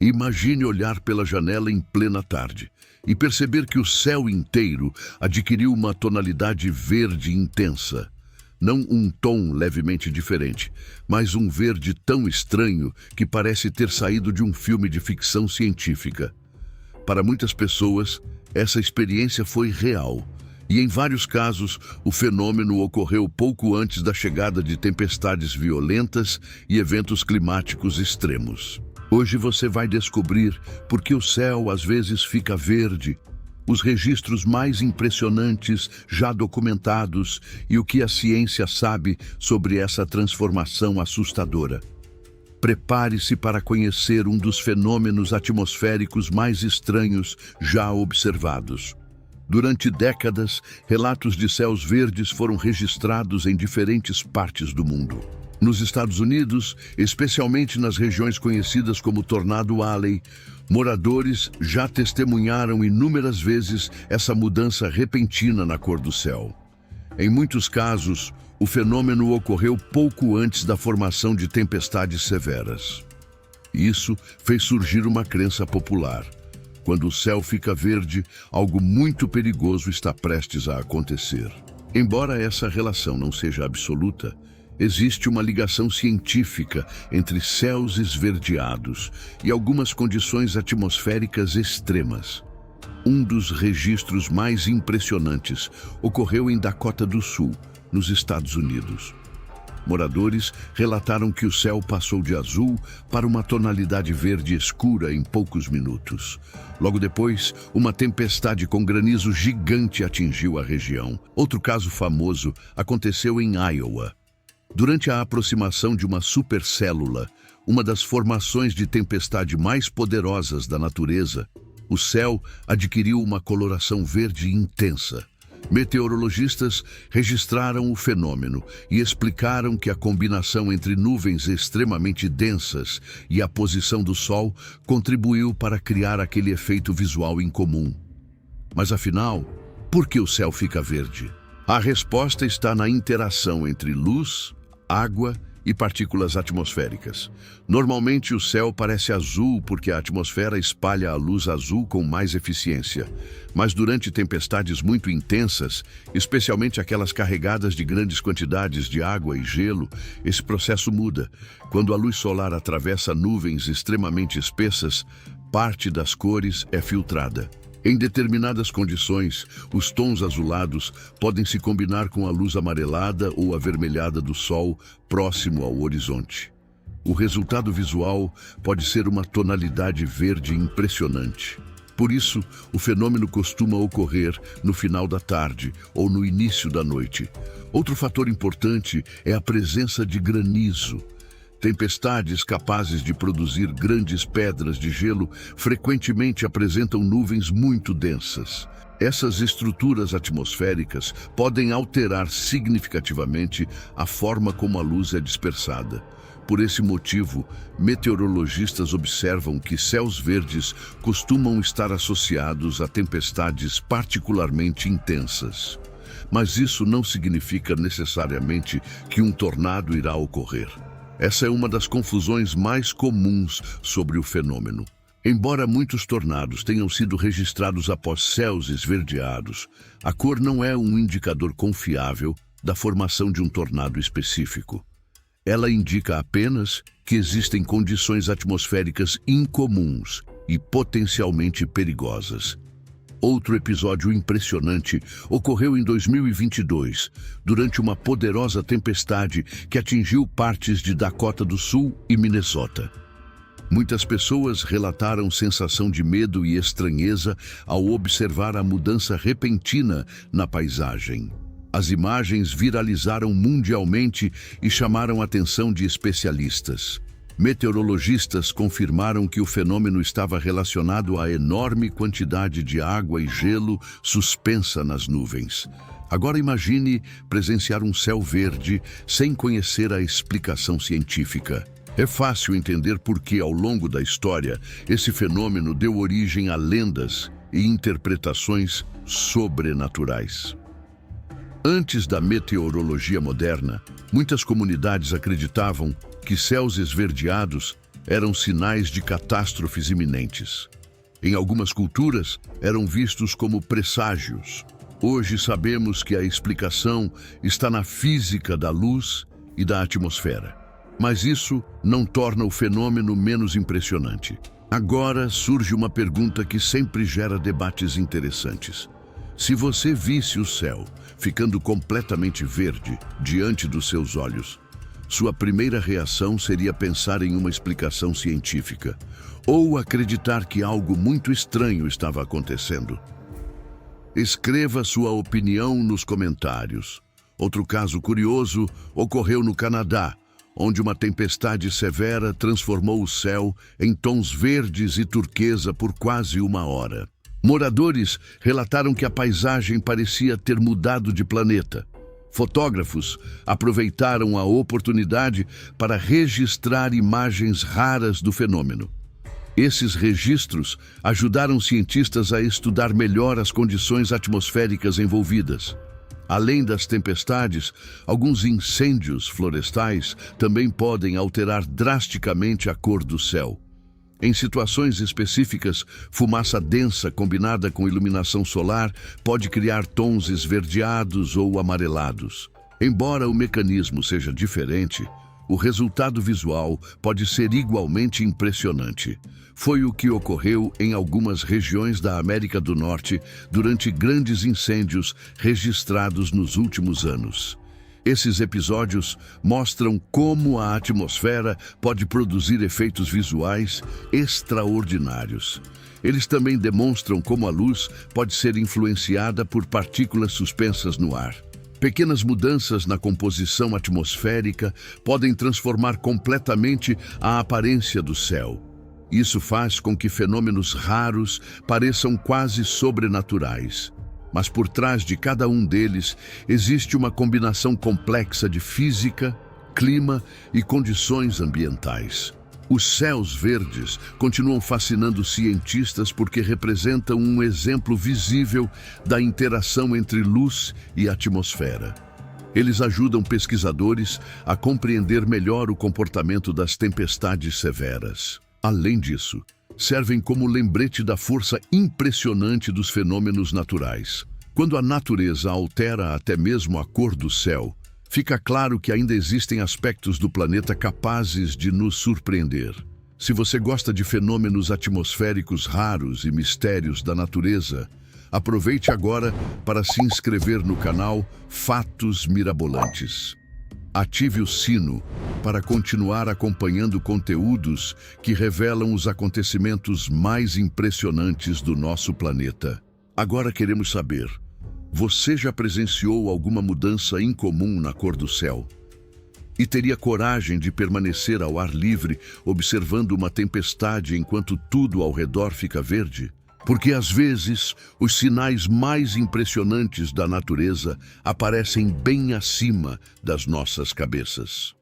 Imagine olhar pela janela em plena tarde e perceber que o céu inteiro adquiriu uma tonalidade verde intensa. Não um tom levemente diferente, mas um verde tão estranho que parece ter saído de um filme de ficção científica. Para muitas pessoas, essa experiência foi real. E em vários casos, o fenômeno ocorreu pouco antes da chegada de tempestades violentas e eventos climáticos extremos. Hoje você vai descobrir por que o céu às vezes fica verde, os registros mais impressionantes já documentados e o que a ciência sabe sobre essa transformação assustadora. Prepare-se para conhecer um dos fenômenos atmosféricos mais estranhos já observados. Durante décadas, relatos de céus verdes foram registrados em diferentes partes do mundo. Nos Estados Unidos, especialmente nas regiões conhecidas como Tornado Alley, moradores já testemunharam inúmeras vezes essa mudança repentina na cor do céu. Em muitos casos, o fenômeno ocorreu pouco antes da formação de tempestades severas. Isso fez surgir uma crença popular. Quando o céu fica verde, algo muito perigoso está prestes a acontecer. Embora essa relação não seja absoluta, existe uma ligação científica entre céus esverdeados e algumas condições atmosféricas extremas. Um dos registros mais impressionantes ocorreu em Dakota do Sul, nos Estados Unidos. Moradores relataram que o céu passou de azul para uma tonalidade verde escura em poucos minutos. Logo depois, uma tempestade com granizo gigante atingiu a região. Outro caso famoso aconteceu em Iowa. Durante a aproximação de uma supercélula, uma das formações de tempestade mais poderosas da natureza, o céu adquiriu uma coloração verde intensa. Meteorologistas registraram o fenômeno e explicaram que a combinação entre nuvens extremamente densas e a posição do Sol contribuiu para criar aquele efeito visual incomum. Mas afinal, por que o céu fica verde? A resposta está na interação entre luz, água e partículas atmosféricas. Normalmente o céu parece azul porque a atmosfera espalha a luz azul com mais eficiência. Mas durante tempestades muito intensas, especialmente aquelas carregadas de grandes quantidades de água e gelo, esse processo muda. Quando a luz solar atravessa nuvens extremamente espessas, parte das cores é filtrada. Em determinadas condições, os tons azulados podem se combinar com a luz amarelada ou avermelhada do Sol próximo ao horizonte. O resultado visual pode ser uma tonalidade verde impressionante. Por isso, o fenômeno costuma ocorrer no final da tarde ou no início da noite. Outro fator importante é a presença de granizo. Tempestades capazes de produzir grandes pedras de gelo frequentemente apresentam nuvens muito densas. Essas estruturas atmosféricas podem alterar significativamente a forma como a luz é dispersada. Por esse motivo, meteorologistas observam que céus verdes costumam estar associados a tempestades particularmente intensas. Mas isso não significa necessariamente que um tornado irá ocorrer. Essa é uma das confusões mais comuns sobre o fenômeno. Embora muitos tornados tenham sido registrados após céus esverdeados, a cor não é um indicador confiável da formação de um tornado específico. Ela indica apenas que existem condições atmosféricas incomuns e potencialmente perigosas. Outro episódio impressionante ocorreu em 2022, durante uma poderosa tempestade que atingiu partes de Dakota do Sul e Minnesota. Muitas pessoas relataram sensação de medo e estranheza ao observar a mudança repentina na paisagem. As imagens viralizaram mundialmente e chamaram a atenção de especialistas. Meteorologistas confirmaram que o fenômeno estava relacionado à enorme quantidade de água e gelo suspensa nas nuvens. Agora imagine presenciar um céu verde sem conhecer a explicação científica. É fácil entender por que, ao longo da história, esse fenômeno deu origem a lendas e interpretações sobrenaturais. Antes da meteorologia moderna, muitas comunidades acreditavam que céus esverdeados eram sinais de catástrofes iminentes. Em algumas culturas, eram vistos como presságios. Hoje sabemos que a explicação está na física da luz e da atmosfera. Mas isso não torna o fenômeno menos impressionante. Agora surge uma pergunta que sempre gera debates interessantes. Se você visse o céu ficando completamente verde diante dos seus olhos, sua primeira reação seria pensar em uma explicação científica ou acreditar que algo muito estranho estava acontecendo. Escreva sua opinião nos comentários. Outro caso curioso ocorreu no Canadá, onde uma tempestade severa transformou o céu em tons verdes e turquesa por quase uma hora. Moradores relataram que a paisagem parecia ter mudado de planeta. Fotógrafos aproveitaram a oportunidade para registrar imagens raras do fenômeno. Esses registros ajudaram cientistas a estudar melhor as condições atmosféricas envolvidas. Além das tempestades, alguns incêndios florestais também podem alterar drasticamente a cor do céu. Em situações específicas, fumaça densa combinada com iluminação solar pode criar tons esverdeados ou amarelados. Embora o mecanismo seja diferente, o resultado visual pode ser igualmente impressionante. Foi o que ocorreu em algumas regiões da América do Norte durante grandes incêndios registrados nos últimos anos. Esses episódios mostram como a atmosfera pode produzir efeitos visuais extraordinários. Eles também demonstram como a luz pode ser influenciada por partículas suspensas no ar. Pequenas mudanças na composição atmosférica podem transformar completamente a aparência do céu. Isso faz com que fenômenos raros pareçam quase sobrenaturais. Mas por trás de cada um deles existe uma combinação complexa de física, clima e condições ambientais. Os céus verdes continuam fascinando cientistas porque representam um exemplo visível da interação entre luz e atmosfera. Eles ajudam pesquisadores a compreender melhor o comportamento das tempestades severas. Além disso, servem como lembrete da força impressionante dos fenômenos naturais. Quando a natureza altera até mesmo a cor do céu, fica claro que ainda existem aspectos do planeta capazes de nos surpreender. Se você gosta de fenômenos atmosféricos raros e mistérios da natureza, aproveite agora para se inscrever no canal Fatos Mirabolantes. Ative o sino para continuar acompanhando conteúdos que revelam os acontecimentos mais impressionantes do nosso planeta. Agora queremos saber, você já presenciou alguma mudança incomum na cor do céu? E teria coragem de permanecer ao ar livre, observando uma tempestade enquanto tudo ao redor fica verde? Porque às vezes, os sinais mais impressionantes da natureza aparecem bem acima das nossas cabeças.